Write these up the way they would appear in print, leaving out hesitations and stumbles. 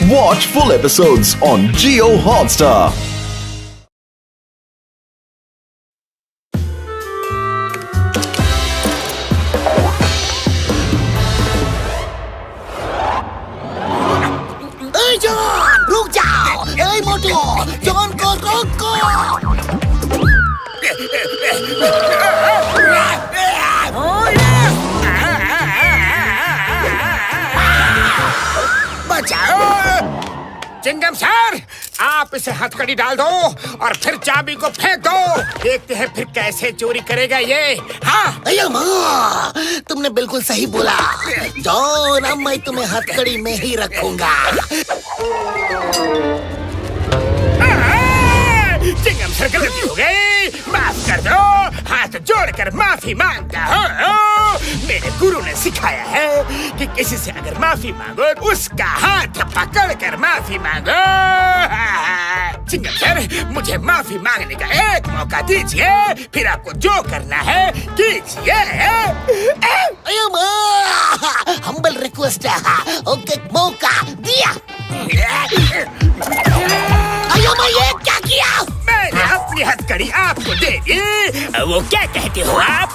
Watch full episodes on Jio Hotstar. John रुक जाओ। ए मोटू, John को रोको। बचाओ चिंगम सर, आप इसे हथकड़ी डाल दो और फिर चाबी को फेंक दो। देखते हैं फिर कैसे चोरी करेगा ये। हाँ अयो माँ, तुमने बिल्कुल सही बोला। जॉन, अब मैं तुम्हें हथकड़ी में ही रखूंगा। चिंगम सर, गलती हो गई, माफ कर दो। हाथ जोड़कर माफी मांगता हूँ। मेरे गुरु ने सिखाया है कि किसी से अगर माफी मांगो उसका हाथ पकड़कर माफी मांगो। चिंगम सर, मुझे माफी मांगने का एक मौका दीजिए, फिर आपको जो करना है कीजिए। अयो माँ, हम्बल रिक्वेस्ट है। ओके, मौका दिया। अयो माँ, ये क्या किया? मैंने अपनी हथकड़ी आपको दे दी। वो क्या कहते हो आप?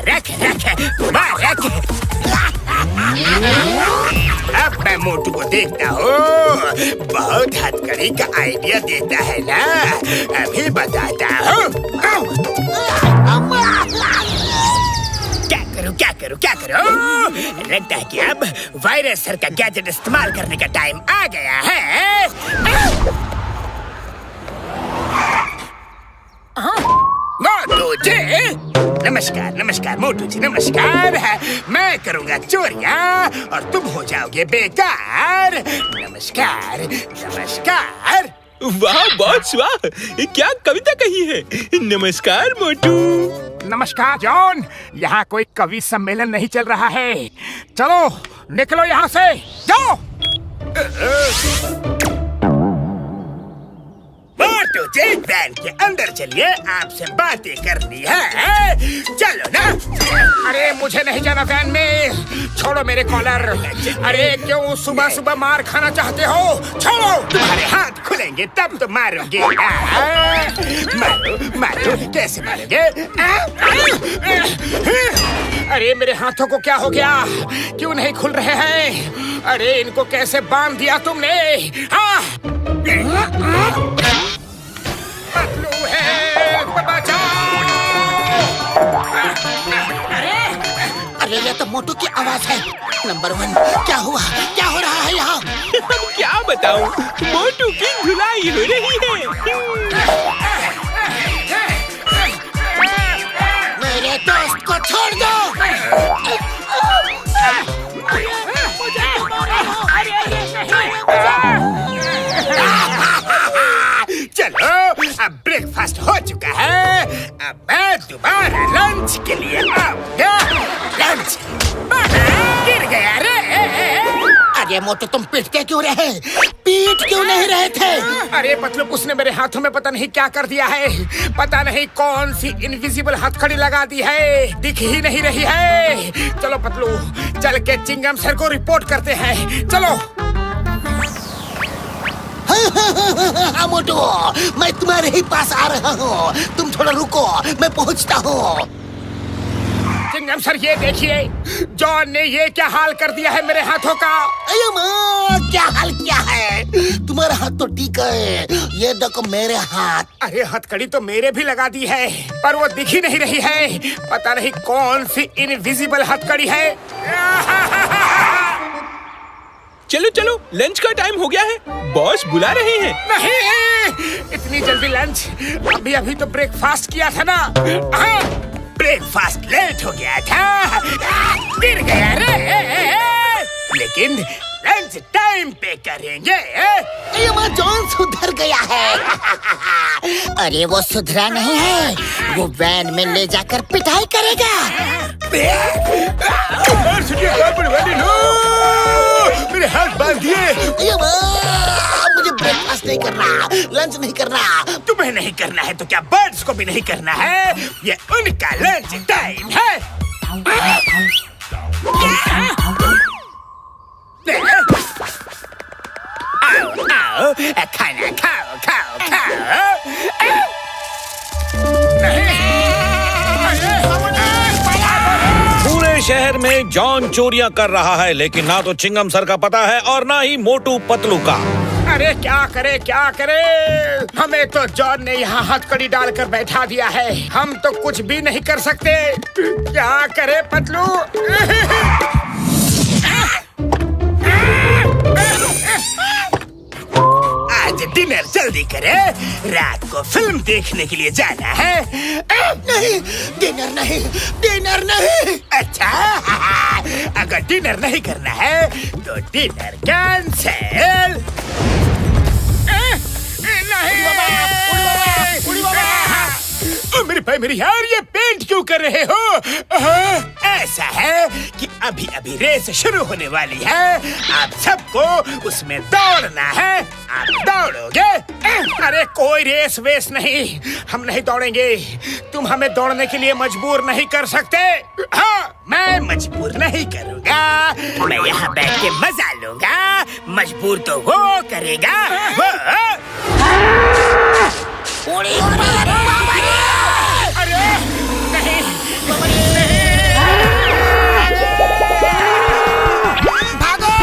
रख अब मैं मोटू को देखता हूँ, बहुत हथकड़ी का आइडिया देता है ना। अभी बताता हूँ। क्या करूँ? लगता है कि अब वायरस सर का गैजेट इस्तेमाल करने का टाइम आ गया है। मोटू जी, नमस्कार मोटू जी, नमस्कार। मैं करूँगा चोरियाँ और तुम हो जाओगे बेकार। नमस्कार। वाह बॉस वाह, क्या कविता कही है। नमस्कार मोटू। नमस्कार जॉन, यहाँ कोई कवि सम्मेलन नहीं चल रहा है। चलो निकलो यहाँ से, जाओ। मोटू जी, वैन के अंदर चलिए, आपसे बातें करनी है। चलो ना। अरे मुझे नहीं जाना वैन में, छोड़ो मेरे कॉलर। अरे क्यों सुबह सुबह मार खाना चाहते हो? छोड़ो, तुम्हारे हाथ खुलेंगे तब तो मारोगे। मारो, कैसे मारोगे? अरे मेरे हाथों को क्या हो गया? क्यों नहीं खुल रहे हैं? अरे इनको कैसे बांध दिया तुमने? हाँ, पतलू है, बचाओ। अरे ये तो मोटू की आवाज है। नंबर 1, क्या हुआ? क्या हो रहा है यहाँ? क्या बताऊं, मोटू की धुलाई हो रही है। मेरे दोस्त को छोड़ दो। चलो, अब ब्रेकफास्ट हो चुका है। अब मैं दोबारा लंच के लिए आऊंगा। लंच गिर गया रे। अरे मोटू, तुम पीटते क्यों रहे? पीट क्यों नहीं रहे थे? अरे पतलू, उसने मेरे हाथों में पता नहीं क्या कर दिया है। पता नहीं कौन सी इनविजिबल हथकड़ी लगा दी है, दिख ही नहीं रही है। चलो पतलू, चल के चिंगम सर को रिपोर्ट करते हैं। चलो। हाँ मोटू, मैं तुम्हारे ही पास आ रहा हूँ। तुम थोड़ा रुको, मैं पहुँचता हूँ। चिंगम सर, ये देखिए, जॉन ने ये क्या हाल कर दिया है मेरे हाथों का। अयो माँ, क्या हाल किया है? तुम्हारा हाथ तो ठीक है, ये देखो मेरे हाथ। अरे हथकड़ी तो मेरे भी लगा दी है, पर वो दिख ही नहीं रही है। पता नहीं कौन सी इनविजिबल हथकड़ी है। चलो, लंच का टाइम हो गया है, बॉस बुला रहे हैं। नहीं, इतनी जल्दी लंच? अभी तो ब्रेकफास्ट किया था ना। ब्रेकफास्ट लेट हो गया था, गिर गया रे। लेकिन लंच टाइम पे करेंगे। अरे माँ, जॉन सुधर गया है। अरे वो सुधरा नहीं है, वो वैन में ले जाकर पिटाई करेगा। मेरे हाथ बांध दिए। मुझे ब्रेकफास्ट नहीं करना, लंच नहीं करना। तुम्हें नहीं करना है तो क्या बर्ड्स को भी नहीं करना है? ये उनका लंच टाइम है। खाना खाओ खाओ खाओ। पूरे शहर में जॉन चोरियां कर रहा है, लेकिन ना तो चिंगम सर का पता है और ना ही मोटू पतलू का। अरे क्या करे क्या करे, हमें तो जॉन ने यहाँ हथकड़ी डालकर बैठा दिया है। हम तो कुछ भी नहीं कर सकते। क्या करे पतलू? आज डिनर जल्दी करे, रात को फिल्म देखने के लिए जाना है। नहीं, डिनर नहीं, डिनर नहीं। अच्छा, अगर डिनर नहीं करना है तो डिनर कैंसिल। मेरे भाई मेरी यार, ये पेंट क्यों कर रहे हो? ऐसा है कि अभी अभी रेस शुरू होने वाली है। आप सबको उसमें दौड़ना है। आप दौड़ोगे? अरे कोई रेस वेस नहीं, हम नहीं दौड़ेंगे। तुम हमें दौड़ने के लिए मजबूर नहीं कर सकते। हाँ, मैं मजबूर नहीं करूँगा। मैं यहाँ बैठ के मजा लूंगा। मजबूर तो वो करेगा। अरे नहीं, भागो!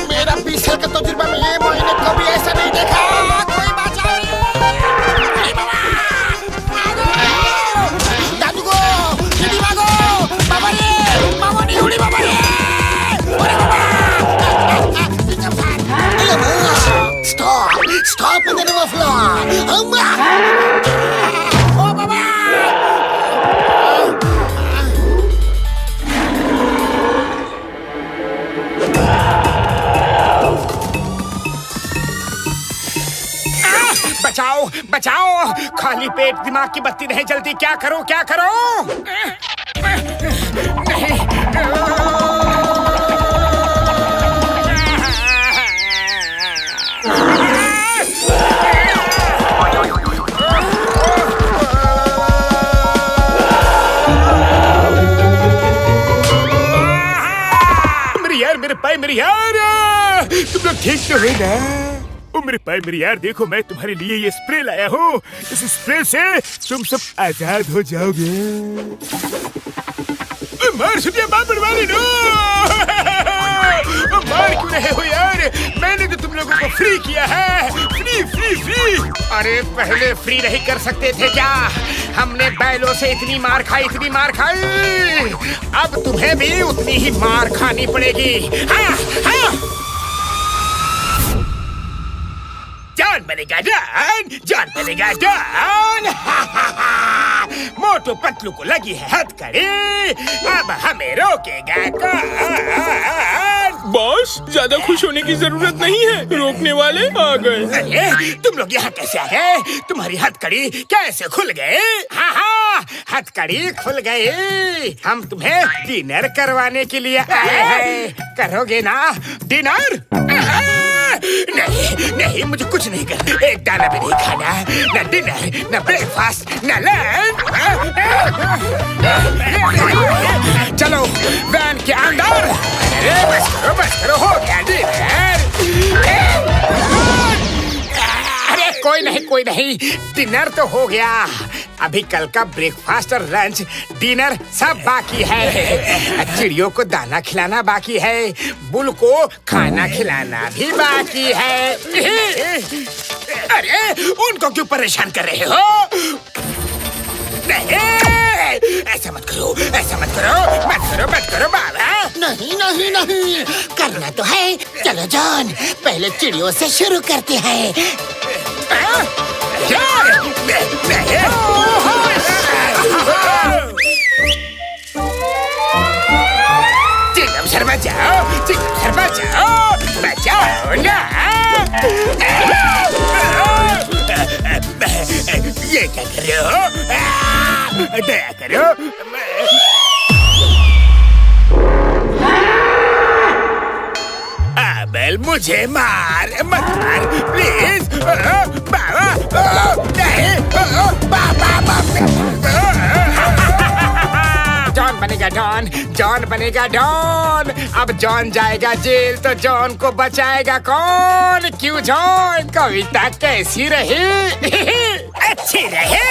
मेरा 20 साल का तजुर्बा में मैंने कभी ऐसा नहीं देखा। कोई बचाओ! दादू को, दीदी भागो! बाबा रे, मामा ने उड़ी बाबा रे! अरे बाबा! Stop! Stop in the middle of the floor! Oh, Baba! बचाओ बचाओ, खाली पेट दिमाग की बत्ती नहीं जलती। क्या करो क्या करो? नहीं। मेरी यार, तुम लोग ठीक तो है ना? ओ मेरे भाई मेरी यार, देखो मैं तुम्हारे लिए ये स्प्रे लाया हूँ। इस स्प्रे से तुम सब आजाद हो जाओगे। मार सुनिए, मार बनवाली नो। मार क्यों रहे हो यार? मैंने तो तुम लोगों को फ्री किया है। Free free free. अरे पहले फ्री नहीं कर सकते थे क्या? हमने बैलों से इतनी मार खाई, इतनी मार खाई। अब तुम्हें भी उतनी ही मार खानी पड़ेगी। हाँ हाँ, जॉन बनेगा डॉन, जॉन बनेगा डॉन। मोटू पतलू को लगी है हथकड़ी, अब हमें रोकेगा कौन? बॉस, ज्यादा खुश होने की जरूरत नहीं है, रोकने वाले आ गए। अरे तुम लोग यहाँ कैसे आ गए? तुम्हारी हथकड़ी कैसे खुल गए? हाँ हाँ, हथकड़ी खुल गई। हम तुम्हें डिनर करवाने के लिए आए हैं। करोगे ना डिनर? नहीं नहीं, मुझे कुछ नहीं करना। एक दाना भी नहीं खाना, न डिनर, न ब्रेकफास्ट, न लंच। चलो वैन के अंदर। बस करो, हो गया डिनर। अरे कोई नहीं, डिनर तो हो गया। अभी कल का ब्रेकफास्ट और लंच, डिनर सब बाकी है। चिड़ियों को दाना खिलाना बाकी है, बुल को खाना खिलाना भी बाकी है। अरे उनको क्यों परेशान कर रहे हो? नहीं, ऐसा मत करो, ऐसा मत करो, मत करो बाबा। नहीं नहीं नहीं, करना तो है। चलो जॉन, पहले चिड़ियों से शुरू करते हैं। चिंगम सर बचाओ, चिंगम सर बचाओ, बचाओ ना। ये क्या कर रहे हो? दया करो। बेल मुझे मार, मत मार प्लीज। बाबा नहीं, बाबा। जॉन बनेगा डॉन, जॉन बनेगा डॉन। अब जॉन जाएगा जेल तो जॉन को बचाएगा कौन? क्यों जॉन? कविता कैसी रही? अच्छी रही।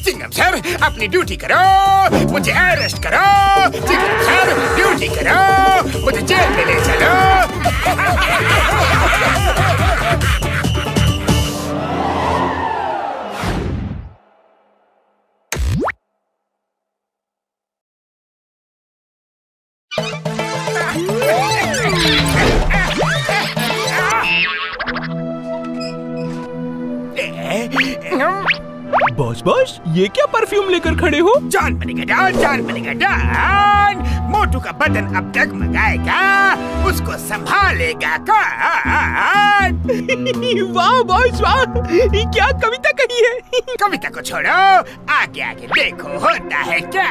चिंगम सर अपनी ड्यूटी करो, मुझे अरेस्ट करो। चिंगम सर ड्यूटी करो, मुझे जेल में ले चलो। बॉस ये क्या परफ्यूम लेकर खड़े हो? जॉन बनेगा डॉन, जॉन बनेगा डॉन। मोटू का बदन अब डगमगाएगा, उसको संभालेगा कौन? वाह बॉस वाह, ये क्या कविता कही है? कविता को छोड़ो, आगे आगे देखो होता है क्या।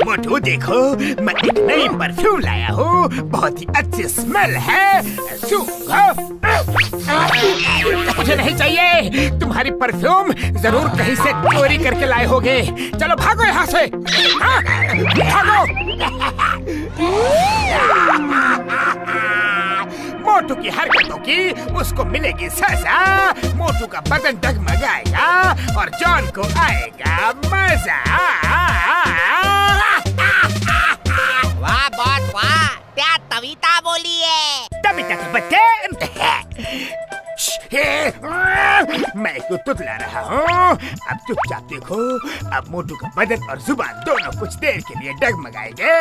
मोटू देखो, मैं एक नई परफ्यूम लाया हूँ, बहुत ही अच्छी स्मेल है। मुझे नहीं चाहिए तुम्हारी परफ्यूम, जरूर कहीं से चोरी करके लाए होगे। चलो भागो यहाँ से, भागो। मोटू की हरकतों की उसको मिलेगी सजा। मोटू का बदन डगमगाएगा और जॉन को आएगा मजा। वाह बॉस वाह, क्या कविता बोली है। कविता के बच्चे, मैं तो तुतला रहा हूँ। अब चुपचाप देखो, अब मोटू का बदन और जुबान दोनों कुछ देर के लिए डगमगाएंगे।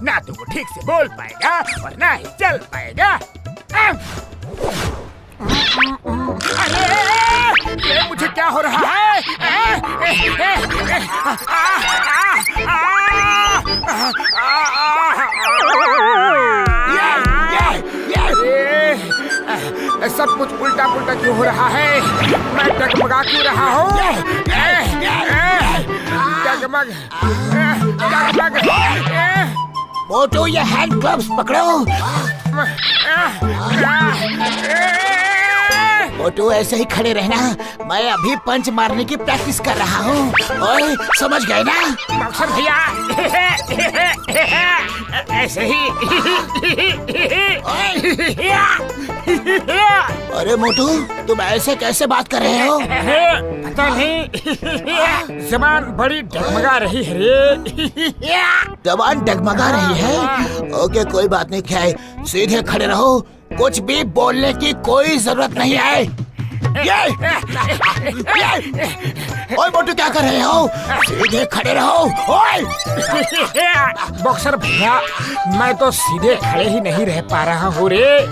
ना तो वो ठीक से बोल पाएगा और ना ही चल पाएगा। ये मुझे क्या हो रहा है? सब कुछ उल्टा पुल्टा क्यों हो रहा है? मैं डगमगा क्यों रहा हूँ? डगमग डगमग। मोटू ये हैंड ग्लव्स पकड़ो। मोटू ऐसे ही खड़े रहना, मैं अभी पंच मारने की प्रैक्टिस कर रहा हूँ। ओए समझ गए ना? बॉक्सर भैया ऐसे ही। अरे मोटू तुम ऐसे कैसे बात कर रहे हो? पता नहीं, जबान बड़ी डगमगा रही है रे। जबान डगमगा रही है? ओके कोई बात नहीं, क्या है, सीधे खड़े रहो, कुछ भी बोलने की कोई जरूरत नहीं है। ओए मोटू क्या कर रहे हो? सीधे खड़े रहो। ओए बॉक्सर भैया मैं तो सीधे खड़े ही नहीं रह पा रहा हूँ रे।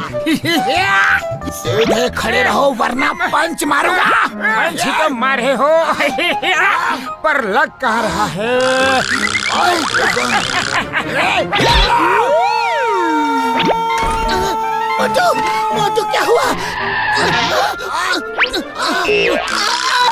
सीधे खड़े रहो वरना पंच मारूंगा। पंच ही तो मारे हो, पर लग कहाँ रहा है? मोटू मोटू क्या हुआ?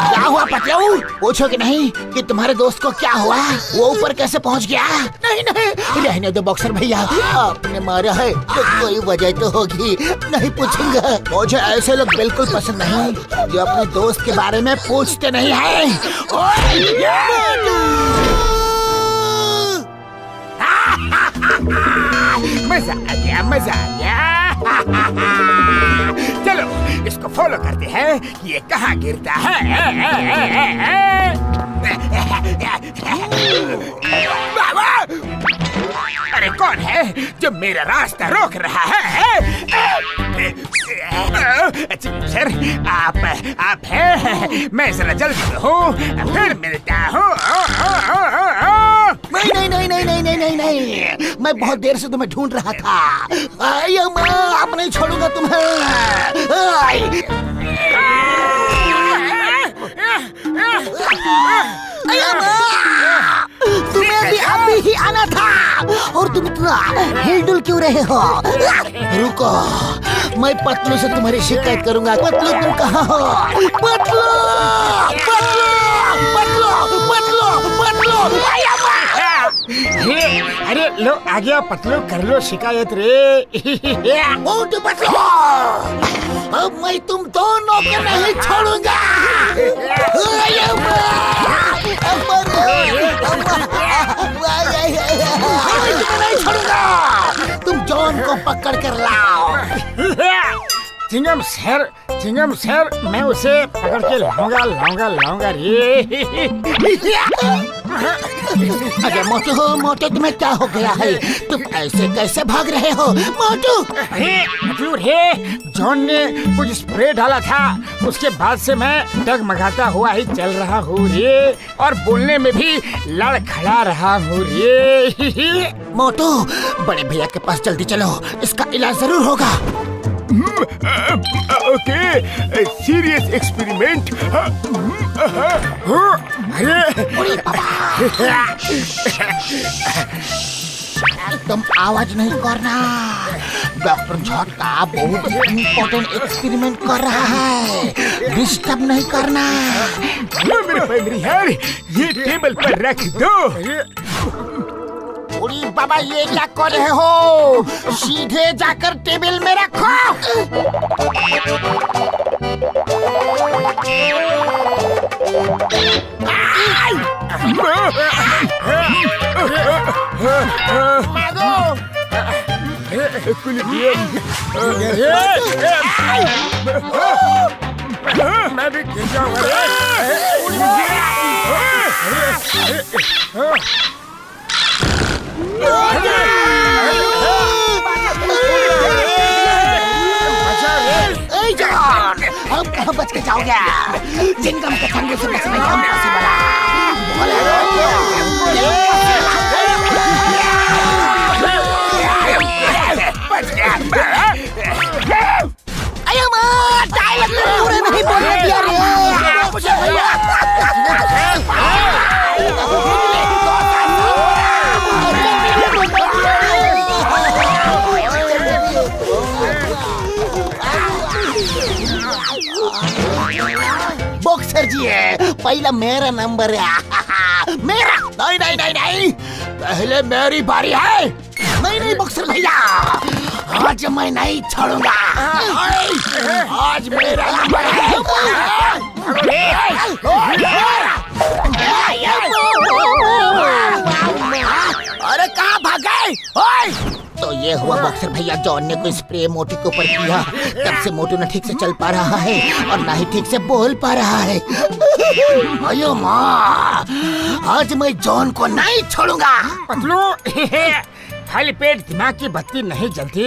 क्या हुआ पतलू? पूछोगे नहीं कि तुम्हारे दोस्त को क्या हुआ? वो ऊपर कैसे पहुंच गया? नहीं नहीं रहने दो बॉक्सर भैया, आपने मारा है तो कोई वजह तो होगी, नहीं पूछूंगा। मुझे ऐसे लोग बिल्कुल पसंद नहीं जो अपने दोस्त के बारे में पूछते नहीं है। मजा आ गया, मजा आ गया। चलो इसको फॉलो करते हैं कि ये कहाँ गिरता है। अरे कौन है जो मेरा रास्ता रोक रहा है? सर आप हैं? मैं जरा जल्दी में हूँ, फिर मिलता हूँ। नहीं नहीं नहीं नहीं नहीं नहीं नहीं, मैं बहुत देर से तुम्हें ढूंढ रहा था। अब नहीं छोड़ूंगा तुम्हें। तुम्हें भी अभी ही आना था और तुम इतना हिलडुल क्यों रहे हो? रुको, मैं पतलू से तुम्हारी शिकायत करूंगा। पतलू तुम कहाँ हो? पतलू पतलू पतलू पतलू पतलू। अरे लो आ गया पतलू, कर लो शिकायत रे। मोटू पतलू, अब मैं तुम दोनों को नहीं छोड़ूंगा। नहीं छोड़ूंगा, तुम जॉन को पकड़ कर लाओ। चिंगम सर, मैं उसे पकड़ के लाऊंगा रे। अरे मोटू तुम्हें क्या हो गया है? तुम ऐसे कैसे भाग रहे हो मोटू? पतलू रे, जॉन ने कुछ स्प्रे डाला था, उसके बाद से मैं डगमगाता हुआ ही चल रहा हूँ रे, और बोलने में भी लड़खड़ा रहा हूँ रे। मोटू, बड़े भैया के पास जल्दी चलो, इसका इलाज जरूर होगा। Okay, serious experiment. तुम आवाज नहीं करना, डॉक्टर झटका बहुत इम्पोर्टेंट एक्सपेरिमेंट कर रहा है, डिस्टर्ब नहीं करना। मेरी यार, ये टेबल पर रख दो। अरे बाबा, ये क्या कर रहे हो? सीधे जाकर टेबल में रखो। मैं भी गिर जाऊंगा। अब कहाँ बच के जाओगे? चिंगम के फंदे से बचना इम्पॉसिबल पूरे नहीं बोलने दिया रे। बॉक्सर जी है, पहला मेरा नंबर है। मेरा नहीं, पहले मेरी बारी है। नहीं बॉक्सर भैया, आज मैं नहीं छोड़ूंगा। आज मेरा नंबर है। अरे कहाँ भाग गए? तो ये हुआ बॉक्सर भैया, जॉन ने कोई स्प्रे मोटू के ऊपर किया, तब से मोटू न ठीक से चल पा रहा है और न ही ठीक से बोल पा रहा है। अयो माँ, आज मैं जॉन को नहीं छोड़ूंगा। पतलू, खाली पेट दिमाग की बत्ती नहीं जलती,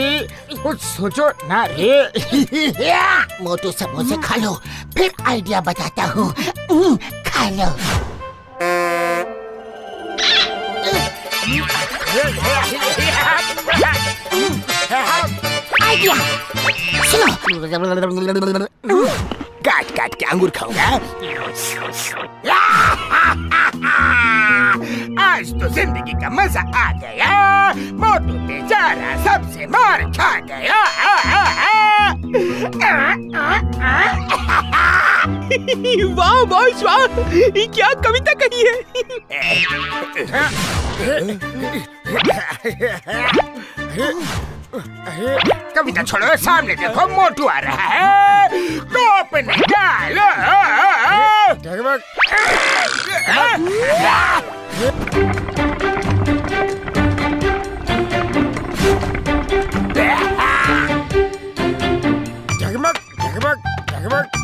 कुछ सोचो ना रे। मोटू समोसे खा लो, फिर आइडिया बताता हूँ। खा लो। आइडिया सुनो, काट के अंगूर खाऊंगा। आज तो जिंदगी का मजा आ गया, मोटू बेचारा सबसे मार खा गया। वाह बॉस वाह, क्या कविता कही है। कविता छोड़ो, सामने देखो मोटू आ रहा है, टोप निकालो। जगमग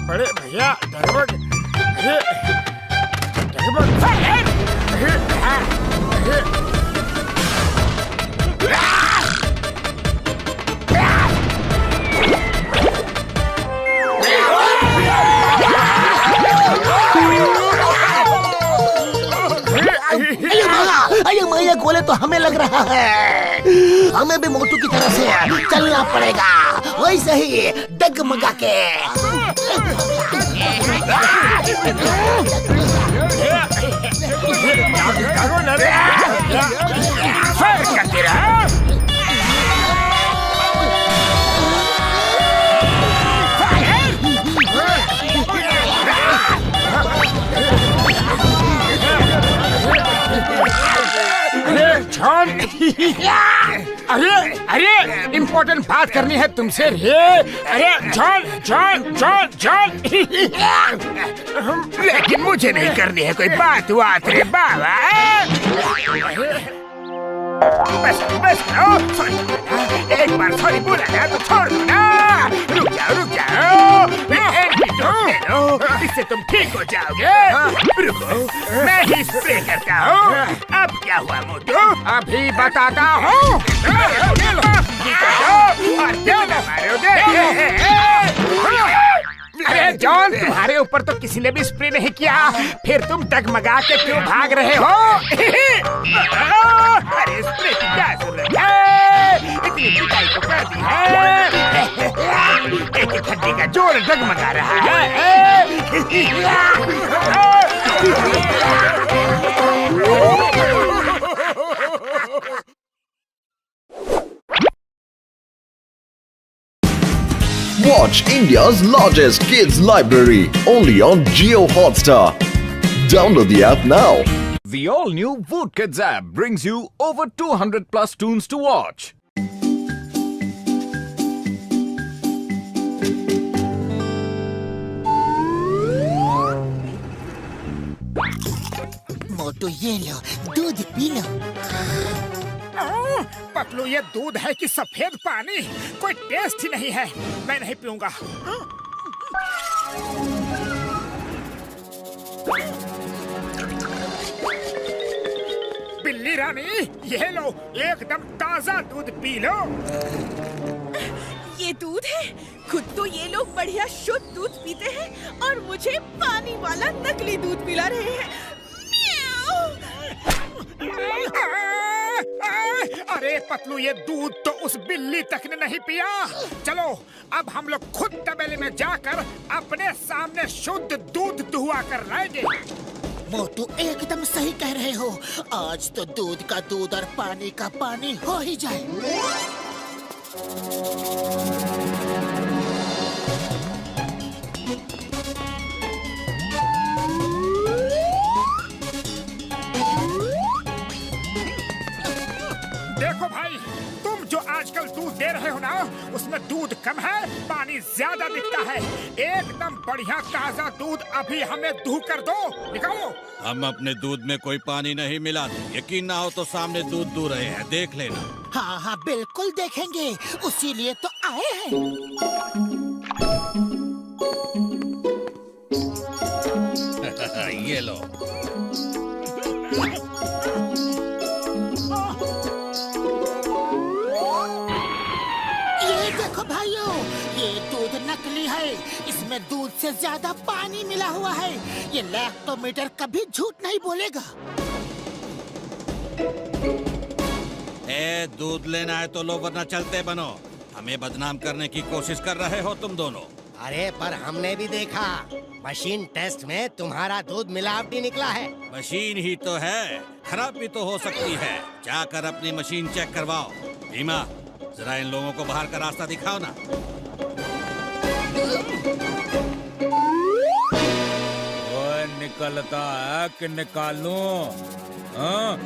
बड़े भैया, जगमग अयो मैया, गोले तो हमें लग रहा है। हमें भी मोटू की तरह से चलना पड़ेगा, वैसे ही डगमगा के। अरे अरे इम्पोर्टेंट बात करनी है तुमसे रे। अरे जॉन जॉन जॉन जॉन लेकिन मुझे नहीं करनी है कोई बात रे बाबा। बस करो, एक बार सॉरी बोला ना तो छोड़ दो ना। रुक जाओ इससे तुम ठीक हो जाओगे। रुको मैं ही स्प्रे करता हूँ। अब क्या हुआ मोटू? अभी बताता हूँ। अरे जॉन तुम्हारे ऊपर तो किसी ने भी स्प्रे नहीं किया, फिर तुम डगमगा के क्यों भाग रहे हो? अरे स्प्रे की क्या जरूरत है? इतनी पिटाई तो कर दी है। एक हड्डी का जोर डगमगा रहा है। Watch India's largest kids library only on Jio Hotstar. Download the app now. The all-new Voot Kids app brings you over 200 plus tunes to watch. मोटू ये लो, दूध पी लो। पतलू ये दूध है कि सफेद पानी? कोई टेस्ट ही नहीं है, मैं नहीं पीऊंगा। बिल्ली रानी ये लो, एकदम ताजा दूध पी लो। ये दूध है? खुद तो ये लोग बढ़िया शुद्ध दूध पीते हैं और मुझे पानी वाला नकली दूध पिला रहे हैं। अरे पतलू ये दूध तो उस बिल्ली तक ने नहीं पिया। चलो अब हम लोग खुद तबेले में जाकर अपने सामने शुद्ध दूध दुहवा कर लाएंगे। मोटू एकदम सही कह रहे हो, आज तो दूध का दूध और पानी का पानी हो ही जाए। देखो भाई, तुम जो आजकल दूध दे रहे हो ना, उसमें दूध कम है, पानी ज्यादा दिखता है। एकदम बढ़िया ताजा दूध अभी हमें दूह कर दो, निकालो। हम अपने दूध में कोई पानी नहीं मिलाते। यकीन ना हो तो सामने दूध दूह रहे हैं, देख लेना। हाँ हाँ बिल्कुल देखेंगे, उसी लिए तो आए हैं। ये लो। भाइयों ये दूध नकली है, इसमें दूध से ज्यादा पानी मिला हुआ है। ये लैक्टोमीटर कभी झूठ नहीं बोलेगा। दूध लेना है तो लो, वरना चलते बनो। हमें बदनाम करने की कोशिश कर रहे हो तुम दोनों। अरे पर हमने भी देखा, मशीन टेस्ट में तुम्हारा दूध मिलावटी निकला है। मशीन ही तो है, खराब भी तो हो सकती है। जाकर अपनी मशीन चेक करवाओ। भीमा जरा इन लोगों को बाहर का रास्ता दिखाओ ना। वो निकलता है कि निकालूं? हाँ?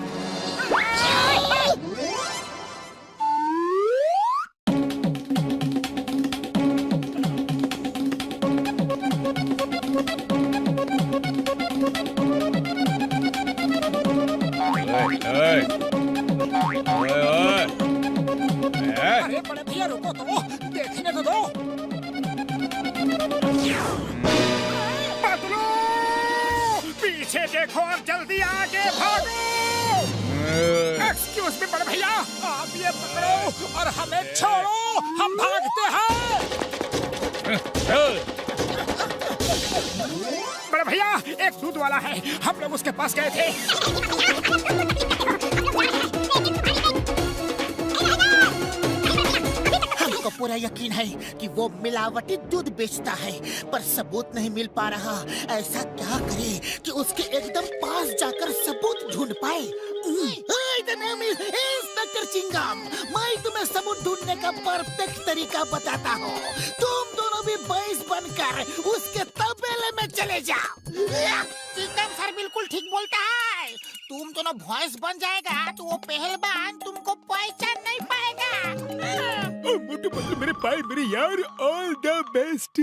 अरे बड़े भैया रुको तो, देखने तो दो। पतलू पीछे देखो और जल्दी आगे भागो। एक्सक्यूज मी बड़े भैया, आप ये पकड़ो और हमें छोड़ो, हम भागते हैं। बड़े भैया एक दूध वाला है, हम लोग उसके पास गए थे। हमको पूरा यकीन है कि वो मिलावटी दूध बेचता है, पर सबूत नहीं मिल पा रहा। ऐसा क्या करे कि उसके एकदम पास जाकर सबूत ढूंढ पाए। इंस्पेक्टर चिंगम, मैं तुम्हें सबूत ढूंढने का परफेक्ट तरीका बताता हूँ। तुम दोनों भी भैंस बनकर उसके तबेले में चले जाओ। चिंगम सर बिल्कुल ठीक बोलता है। तुम तो ना वॉइस बन जाएगा तो वो पहलवान तुमको पहचान नहीं पाएगा। मोटू पतलू मेरे भाई मेरे यार, ऑल द बेस्ट।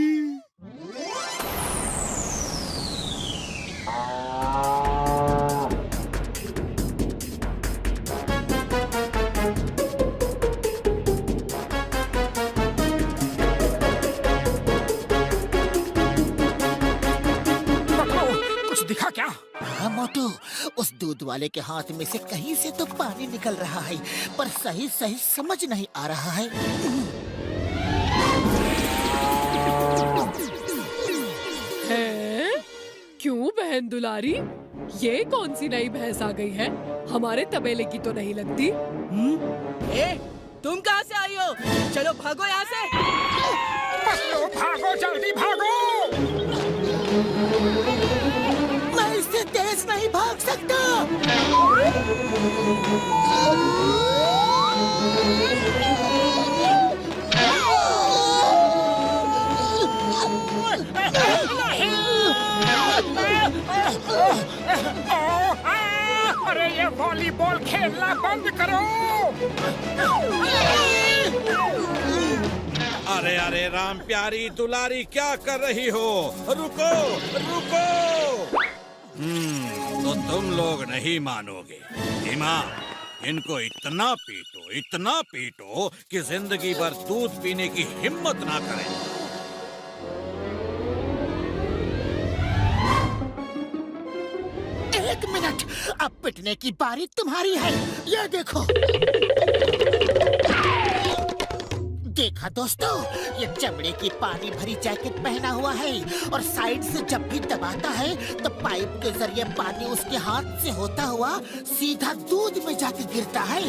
कुछ दिखा क्या? हाँ मोटू, उस दूध वाले के हाथ में से कहीं से तो पानी निकल रहा है, पर सही सही समझ नहीं आ रहा है। क्यों बहन दुलारी, ये कौन सी नई भैंस आ गई है? हमारे तबेले की तो नहीं लगती। तुम कहाँ से आई हो? चलो भागो यहाँ से। पतलू भागो, जल्दी भागो। मैं इससे तेज नहीं भाग सकता। अरे ये वॉलीबॉल खेलना बंद करो। अरे अरे राम प्यारी दुलारी, क्या कर रही हो? रुको रुको। तो तुम लोग नहीं मानोगे। भीमा, इनको इतना पीटो कि जिंदगी भर दूध पीने की हिम्मत ना करें। एक मिनट, अब पिटने की बारी तुम्हारी है। ये देखो। देखा दोस्तों, ये चमड़े की पानी भरी जैकेट पहना हुआ है और साइड से जब भी दबाता है तो पाइप के जरिए पानी उसके हाथ से होता हुआ सीधा दूध में जाके गिरता है।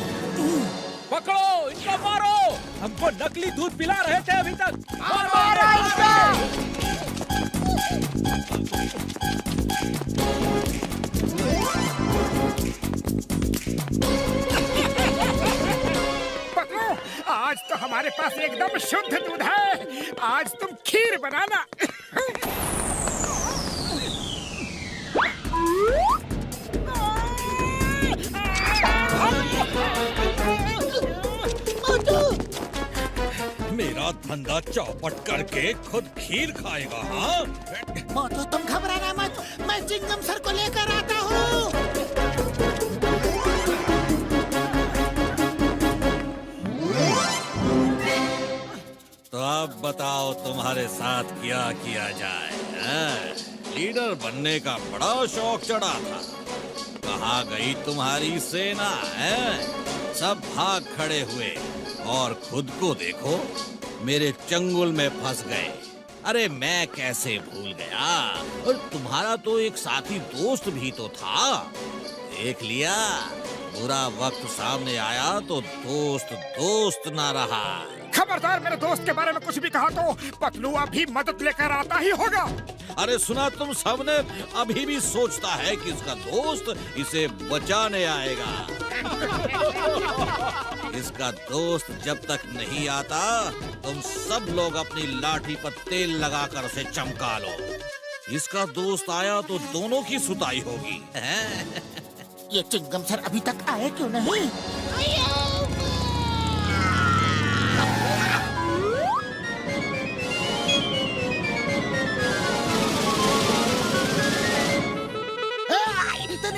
पकड़ो इनको, मारो। हमको नकली दूध पिला रहे थे अभी तक। मारो इसको। आज तो हमारे पास एकदम शुद्ध दूध है। आज तुम खीर बनाना। मेरा धंधा चौपट करके खुद खीर खाएगा? हाँ मोटू, तुम घबराना मत, मैं चिंगम सर को लेकर आता हूँ। तो अब बताओ तुम्हारे साथ क्या किया जाए? लीडर बनने का बड़ा शौक चढ़ा था। कहाँ गई तुम्हारी सेना है? सब भाग खड़े हुए और खुद को देखो, मेरे चंगुल में फंस गए। अरे मैं कैसे भूल गया। और तुम्हारा तो एक साथी दोस्त भी तो था। देख लिया, बुरा वक्त सामने आया तो दोस्त दोस्त ना रहा। खबरदार, मेरे दोस्त के बारे में कुछ भी कहा तो पतलू अभी मदद लेकर आता ही होगा। अरे सुना तुम सबने? अभी भी सोचता है कि इसका दोस्त इसे बचाने आएगा। इसका दोस्त जब तक नहीं आता, तुम सब लोग अपनी लाठी पर तेल लगाकर उसे चमका लो। इसका दोस्त आया तो दोनों की सुताई होगी। ये चिंगम सर अभी तक आए क्यों नहीं?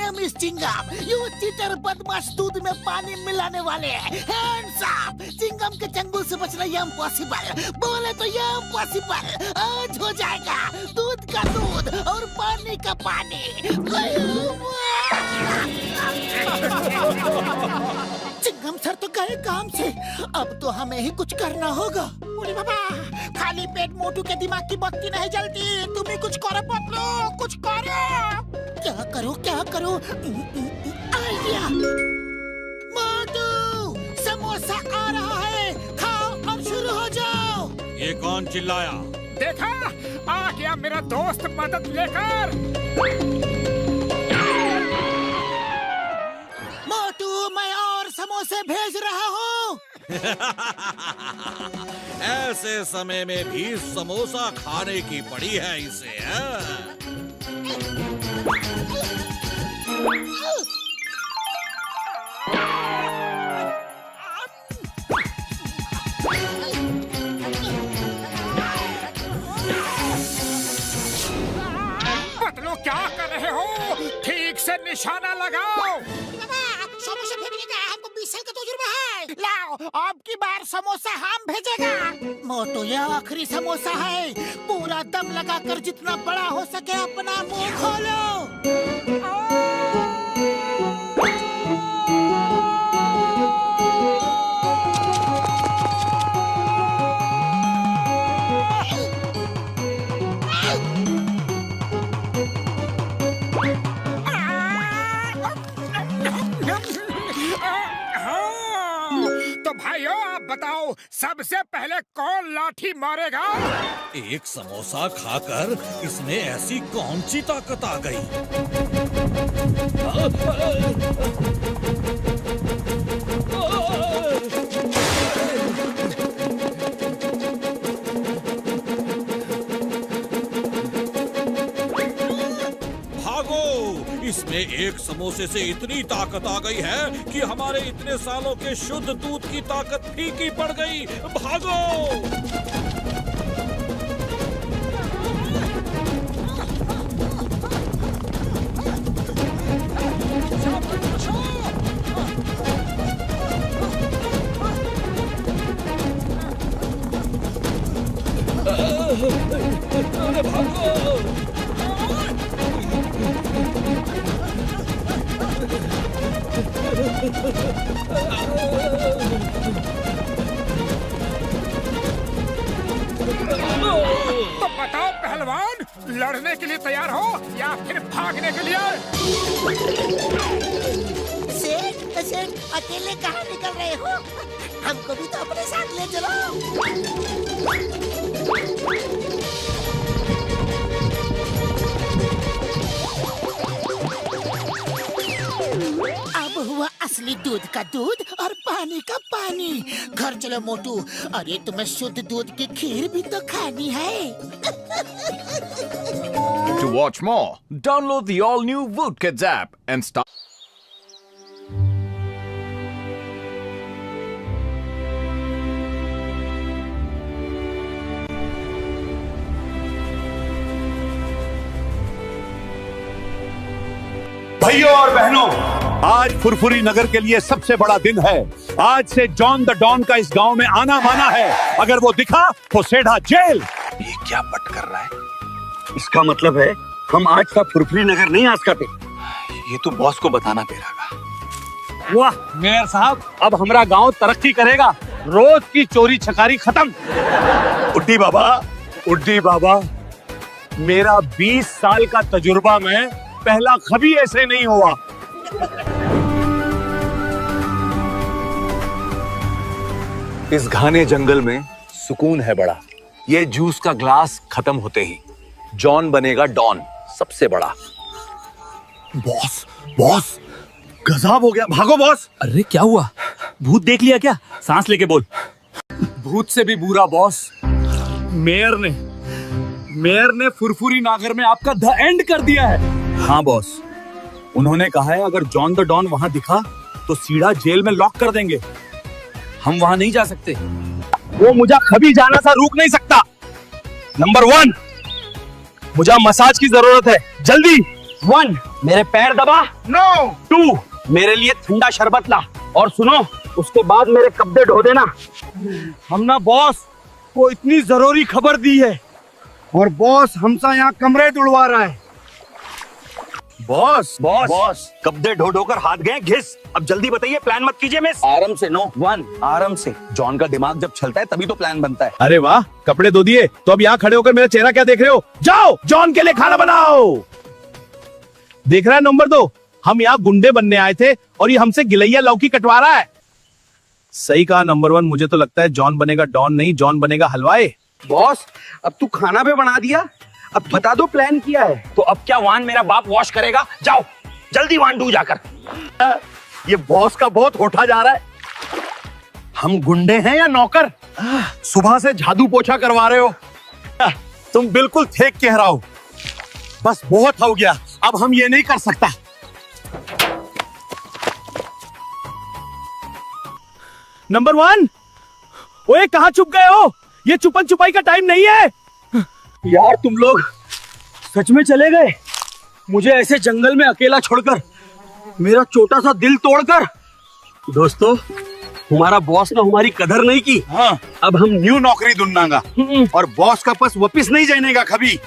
मिस चिंगम, यू चीटर बदमाश, दूध में पानी मिलाने वाले हैं। Hands up! चिंगम के चंगुल से बचना ये इम्पॉसिबल, बोले तो ये इम्पॉसिबल। आज हो जाएगा दूध का दूध और पानी का पानी। चिंगम सर तो गए काम से, अब तो हमें ही कुछ करना होगा। अरे बाबा, खाली पेट मोटू के दिमाग की बत्ती नहीं जलती। तुम ही कुछ करो पतलू, कुछ करो। क्या करो? आइडिया! मोटू, समोसा आ रहा है, खाओ और शुरू हो जाओ। ये कौन चिल्लाया? देखा, आ गया मेरा दोस्त मदद लेकर। मोटू, मैं और समोसे भेज रहा हूँ। ऐसे समय में भी समोसा खाने की पड़ी है इसे। क्या कर रहे हो? ठीक से निशाना लगाओ। समोसा फेंकने का हमको 20 साल का तजुर्बा है। लाओ, अब की बार समोसा हम भेजेगा। मोटू, ये आखिरी समोसा है। पूरा दम लगाकर जितना बड़ा हो सके अपना मुंह खोलो। तो भाइयों, आप बताओ, सबसे पहले कौन लाठी मारेगा? एक समोसा खाकर इसमें ऐसी कौन सी ताकत आ गई? इसमें एक समोसे से इतनी ताकत आ गई है कि हमारे इतने सालों के शुद्ध दूध की ताकत फीकी पड़ गई। भागो! अरे भागो! तो बताओ पहलवान, लड़ने के लिए तैयार हो या फिर भागने के लिए? सेठ, अकेले कहाँ निकल रहे हो? हमको भी तो अपने साथ ले चलो। अब हुआ असली दूध का दूध और पानी का पानी। घर चलो मोटू, अरे तुम्हें शुद्ध दूध की खीर भी तो खानी है। To watch more, download the all-new VoodKids app and start. भाइयों और बहनों, आज फुरफुरी नगर के लिए सबसे बड़ा दिन है। आज से जॉन द डॉन का इस गांव में आना माना है। अगर वो दिखा तो सीधा जेल। ये क्या पट कर रहा है? इसका मतलब है हम आज का फुरफुरी नगर नहीं आजकाते। ये तो बॉस को बताना पड़ेगा। वाह मेयर साहब, अब हमारा गांव तरक्की करेगा। रोज की चोरी छकारी खत्म। उड्डी बाबा, मेरा 20 साल का तजुर्बा में पहला कभी ऐसे नहीं हुआ। इस घने जंगल में सुकून है बड़ा। ये जूस का ग्लास खत्म होते ही जॉन बनेगा डॉन, सबसे बड़ा। बॉस, गजब हो गया। भागो बॉस। अरे क्या हुआ? भूत देख लिया क्या? सांस लेके बोल। भूत से भी बुरा बॉस, मेयर ने फुरफुरी नागर में आपका द एंड कर दिया है। हाँ बॉस, उन्होंने कहा है अगर जॉन द डॉन वहाँ दिखा तो सीधा जेल में लॉक कर देंगे। हम वहाँ नहीं जा सकते। वो मुझे कभी जाना सा रोक नहीं सकता। नंबर 1, मुझे मसाज की जरूरत है, जल्दी। 1, मेरे पैर दबा। नो। 2, मेरे लिए ठंडा शरबत ला। और सुनो, उसके बाद मेरे कपड़े धो देना। हम ना बॉस को इतनी जरूरी खबर दी है और बॉस हमसे यहाँ कमरे तुड़वा रहा है। बॉस, कपड़े ढो ढोकर हाथ गए घिस। अब जल्दी बताइए, प्लान मत कीजिए मिस। आराम से। नो 1, आराम से। जॉन का दिमाग जब चलता है तभी तो प्लान बनता है। अरे वाह, कपड़े धो दिए तो अब यहाँ खड़े होकर मेरा चेहरा क्या देख रहे हो? जाओ जॉन के लिए खाना बनाओ। देख रहा है नंबर 2, हम यहाँ गुंडे बनने आए थे और ये हमसे गिलैया लौकी कटवा रहा है। सही कहा नंबर 1, मुझे तो लगता है जॉन बनेगा डॉन नहीं, जॉन बनेगा हलवाई। बॉस, अब तू खाना भी बना दिया, अब बता दो प्लान किया है। तो अब क्या वान मेरा बाप वॉश करेगा? जाओ जल्दी वान डू जाकर। ये बॉस का बहुत होठा जा रहा है। हम गुंडे हैं या नौकर? सुबह से झाड़ू पोछा करवा रहे हो। तुम बिल्कुल ठीक कह रहा हो। बस बहुत हो गया, अब हम ये नहीं कर सकता। नंबर 1, ओए कहाँ छुप गए हो? ये छुपन छुपाई का टाइम नहीं है। यार तुम लोग सच में चले गए? मुझे ऐसे जंगल में अकेला छोड़कर, मेरा छोटा सा दिल तोड़कर। दोस्तों, हमारा बॉस ने हमारी कदर नहीं की। हाँ, अब हम न्यू नौकरी ढूंढांगा और बॉस का पास वापिस नहीं जानेगा कभी।